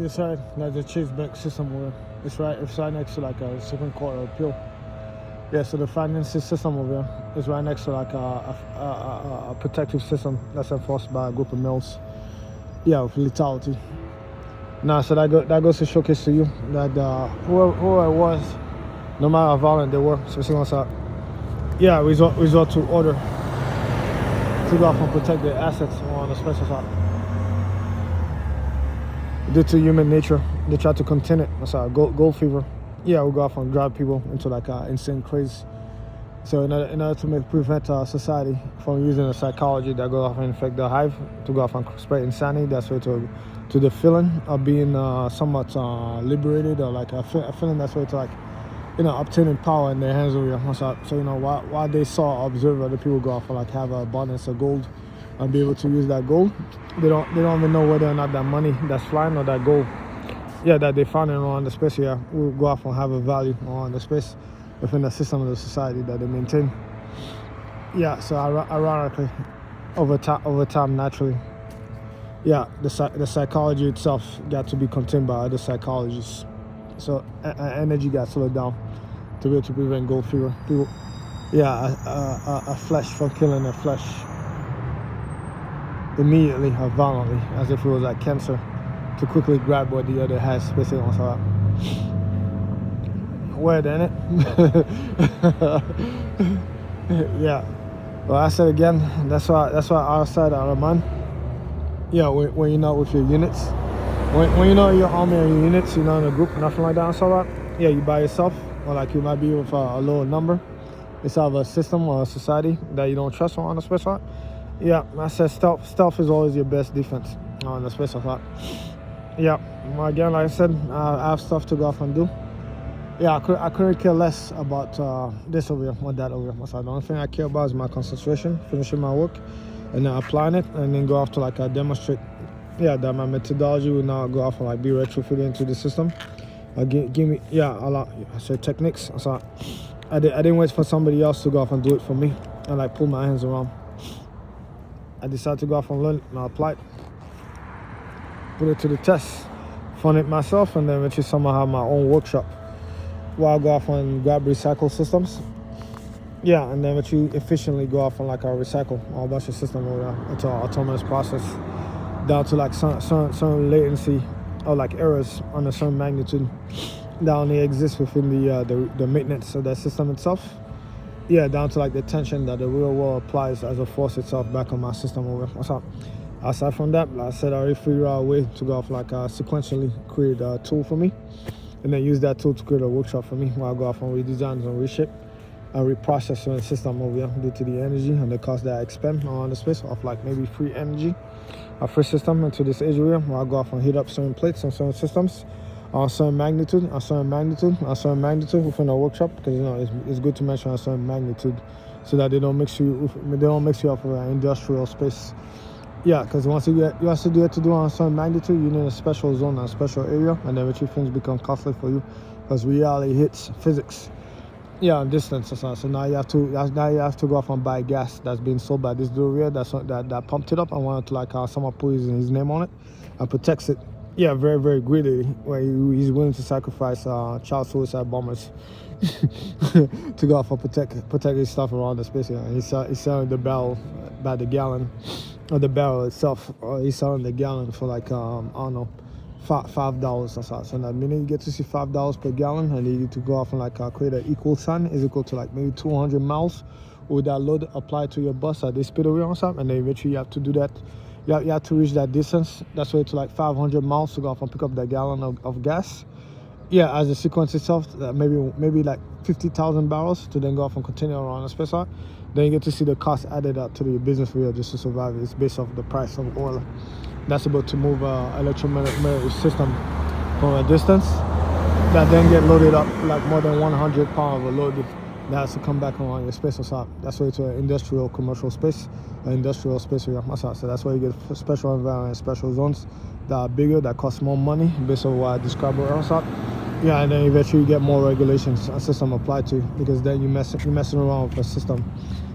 It's right, like the Chase Bank system over. It's right next to like a Supreme Court of Appeal. Yeah, so the financing system over there is right next to like a protective system that's enforced by a group of mills. Yeah, with lethality. Nah, so that goes to showcase to you that whoever it was, no matter how violent they were, especially once yeah, resort to order to go off and protect their assets on the special side. Due to human nature, they try to contain it. That's gold fever. Yeah, we go off and drive people into like insane craze. So in order to prevent society from using a psychology that goes off and infect the hive to go off and spread insanity, that's way to the feeling of being somewhat liberated, or like a feeling that's way to like obtaining power in their hands over here. So while they observe other people go off and like have an abundance of gold and be able to use that gold, they don't even know whether or not that money that's flying or that gold, yeah, that they found around the space here will go off and have a value on the space within the system of the society that they maintain. Yeah, so ironically, over time, naturally, yeah, the psychology itself got to be contained by other psychologists. So energy got slowed down to be able to prevent gold fever. People, yeah, a flesh from killing a flesh immediately or violently, as if it was like cancer, to quickly grab what the other has, basically on top. Weird, ain't it? Yeah. Well, I said again, that's why outside out of mind. Yeah, when you're not with your units, when you're not in your army or your units, you're not in a group, nothing like that and so on. Yeah, you by yourself, or like you might be with a lower number. It's of a system or a society that you don't trust on the space side. Yeah, I said stealth is always your best defense on the space side. Yeah, again, like I said, I have stuff to go off and do. Yeah, I couldn't care less about this over here or that over here. So the only thing I care about is my concentration, finishing my work, and then applying it, and then go off to like demonstrate. Yeah, that my methodology will now go off and like be retrofitted into the system. Give me a lot. I said techniques. So I didn't wait for somebody else to go off and do it for me and like pull my hands around. I decided to go off and learn and apply it, put it to the test, fund it myself, and then eventually somehow have my own workshop where I go off and grab recycle systems. Yeah, and then eventually efficiently go off and like recycle a whole bunch of systems over there into an autonomous process down to like some latency or like errors on a certain magnitude that only exists within the maintenance of that system itself. Yeah, down to like the tension that the real world applies as a force itself back on my system over. What's up? Aside from that, like I said, I already figured out a way to go off like sequentially create a tool for me, and then use that tool to create a workshop for me where I go off and redesign and reshape and reprocess the system over here due to the energy and the cost that I expend on the space of like maybe free energy, a free system into this area where I go off and heat up certain plates and certain systems on certain magnitude within a workshop, because it's good to mention a certain magnitude so that they don't mix you up with an industrial space. Yeah, because once you have to do on a certain magnitude, you need a special zone, a special area, and then eventually things become costly for you because reality hits physics. Yeah, and distance. So now you have to go off and buy gas that's being sold by this dude here that pumped it up and wanted to like someone put his name on it and protects it. Yeah, very, very greedily, where he's willing to sacrifice child suicide bombers to go off and protect his stuff around the space here. And he's selling the barrel by the gallon, or the barrel itself. He's selling the gallon for like I don't know, $5 or so. So the minute you get to see $5 per gallon, and you need to go off and like create an equal sign is equal to like maybe 200 miles with that load applied to your bus at this speed or something, and then eventually you have to do that. You have to reach that distance. That's way to like 500 miles to go off and pick up that gallon of gas. Yeah, as the sequence itself, maybe like 50,000 barrels to then go off and continue around the space out. Then you get to see the cost added up to the business for you just to survive. It's based off the price of oil. That's about to move electromagnetic system from a distance that then get loaded up like more than 100 pounds of load that has to come back around your space or something. That's why it's an industrial commercial space, an industrial space for your massage. So that's why you get special environment, special zones that are bigger, that cost more money based on what I described earlier. Yeah, and then eventually you get more regulations and system applied to you, because then you're messing around with a system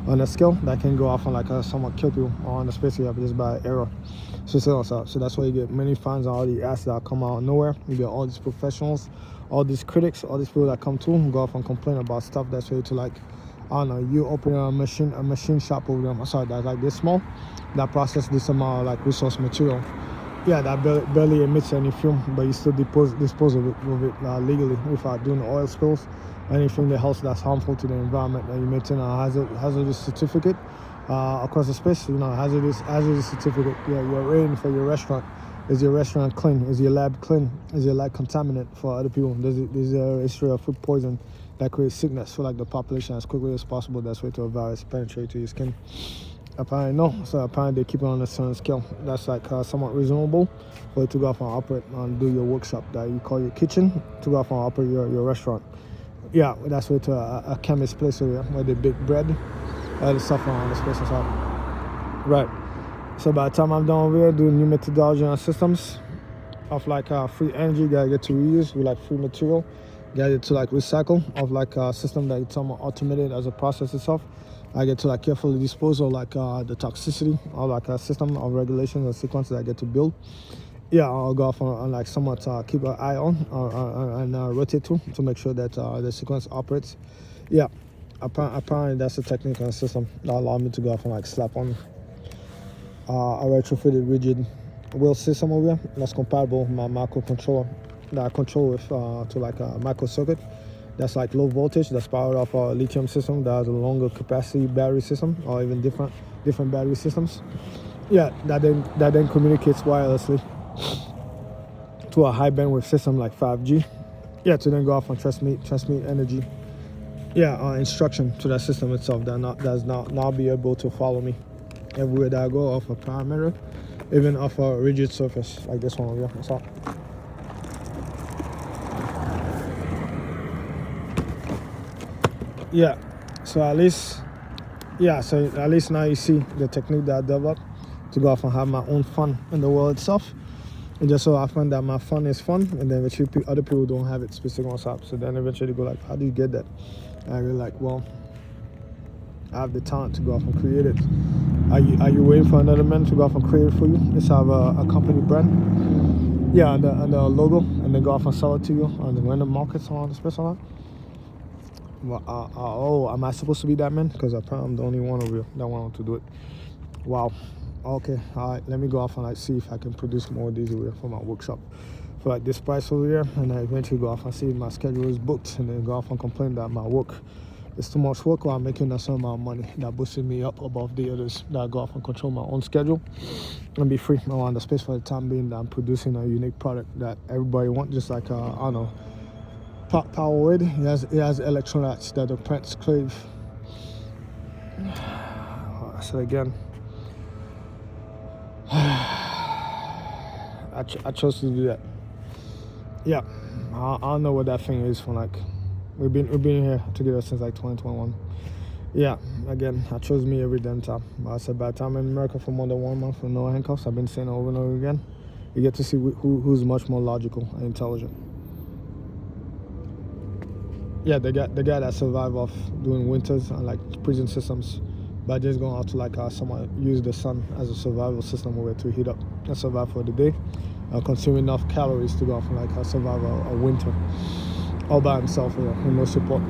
on a scale that can go off on like somewhat kill people on the space you have just by error. So that's why you get many fans and all the ads that come out of nowhere. You get all these professionals, all these critics, all these people that come through and go off and complain about stuff that's ready to like, I don't know, you open a machine shop over there, sorry, that's like this small, that process this amount of like resource material. Yeah, that barely emits any fume, but you still dispose of it legally without doing oil spills, anything else that's harmful to the environment. And you maintain a hazardous certificate across the space. You know, hazardous certificate. Yeah, you're rating for your restaurant. Is your restaurant clean? Is your lab clean? Is your lab contaminant for other people? There's a history of food poison that creates sickness for like the population as quickly as possible. That's way to a virus penetrate to your skin. Apparently no, so apparently they keep it on a certain scale that's like somewhat reasonable for you to go off and operate and do your workshop that you call your kitchen, to go off and operate your restaurant. Yeah, that's way to a chemist place area where they bake bread, all the stuff around the space and stuff. Right, so by the time I'm done over here doing new methodology and systems of like free energy that I get to reuse with like free material, get it to like recycle of like a system that it's somewhat automated as a process itself. I get to like carefully dispose of like the toxicity of like a system of regulations and sequences I get to build. Yeah, I'll go off and like somewhat keep an eye on and rotate to make sure that the sequence operates. Yeah, apparently that's a technique and system that allow me to go off and like slap on a retrofitted rigid wheel system over here that's compatible with my microcontroller that I control with to like a microcircuit. That's like low voltage, that's powered off a lithium system that has a longer capacity battery system, or even different battery systems. Yeah, that then communicates wirelessly to a high bandwidth system like 5G. Yeah, to then go off and transmit energy. Yeah, instruction to that system itself that does now be able to follow me everywhere that I go off a parameter, even off a rigid surface like this one over here. That's all. Yeah, so at least now you see the technique that I developed to go off and have my own fun in the world itself. And just so often that my fun is fun, and then eventually other people don't have it specific on top. So then eventually go like, how do you get that? And I go like, well, I have the talent to go off and create it. Are you waiting for another man to go off and create it for you? Let's have a company brand. Yeah, and the logo, and then go off and sell it to you on the random markets on the space on that. Well, am I supposed to be that man? Because apparently I'm the only one over here that wanted to do it. Wow. Okay, all right, let me go off and like see if I can produce more of these over here for my workshop for like this price over here, and then eventually go off and see if my schedule is booked, and then go off and complain that my work is too much work while I'm making a certain amount of money that boosted me up above the others that I go off and control my own schedule and be free around the space for the time being that I'm producing a unique product that everybody wants, just like I don't know, Powerade. It has electrolytes that the plants crave. So again, I chose to do that. Yeah, I don't know what that thing is for. Like, we've been here together since like 2021. Yeah, again, I chose me every damn time. I said by the time I'm in America for more than 1 month with no handcuffs, I've been saying over and over again, you get to see who's much more logical and intelligent. Yeah, the guy that survived off doing winters and like prison systems by just going out to like someone use the sun as a survival system where to heat up and survive for the day, consume enough calories to go off and like survive a winter all by himself with no support.